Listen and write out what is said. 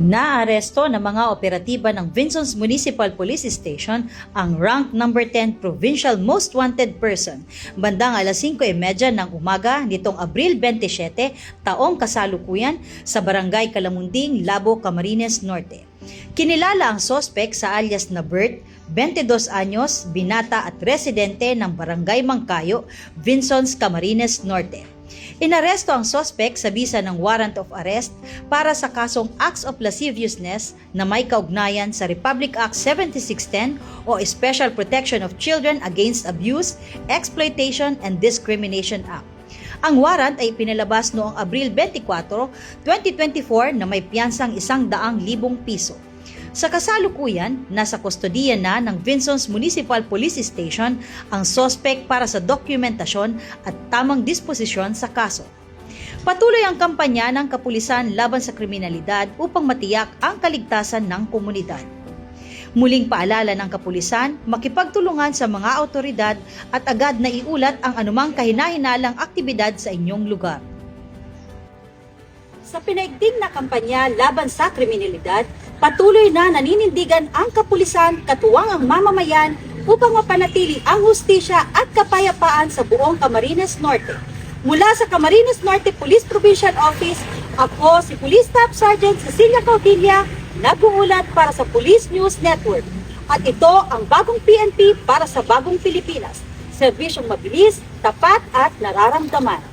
Naaresto ng mga operatiba ng Vinsons Municipal Police Station ang rank number 10 Provincial Most Wanted Person bandang alas 5:30 ng umaga nitong Abril 27, taong kasalukuyan sa Barangay Calamunding, Labo, Camarines Norte. Kinilala ang sospek sa alias na Bert, 22 anyos, binata at residente ng Barangay Mangkayo, Vinsons, Camarines Norte. Inaresto ang sospek sa bisa ng warrant of arrest para sa kasong acts of lasciviousness na may kaugnayan sa Republic Act 7610 o Special Protection of Children Against Abuse, Exploitation and Discrimination Act. Ang warrant ay pinalabas noong Abril 24, 2024 na may piyansang 100,000 piso. Sa kasalukuyan, nasa kustodiya na ng Vinsons Municipal Police Station ang sospek para sa dokumentasyon at tamang disposisyon sa kaso. Patuloy ang kampanya ng kapulisan laban sa kriminalidad upang matiyak ang kaligtasan ng komunidad. Muling paalala ng kapulisan, makipagtulungan sa mga autoridad at agad na iulat ang anumang kahinahinalang aktibidad sa inyong lugar. Sa pinaigting na kampanya laban sa kriminalidad, patuloy na naninindigan ang kapulisan katuwang ang mamamayan upang mapanatili ang hustisya at kapayapaan sa buong Camarines Norte. Mula sa Camarines Norte Police Provincial Office, ako si Police Staff Sergeant Cecilia Caudilla, nag-uulat para sa Police News Network. At ito ang bagong PNP para sa bagong Pilipinas. Serbisyong mabilis, tapat at nararamdaman.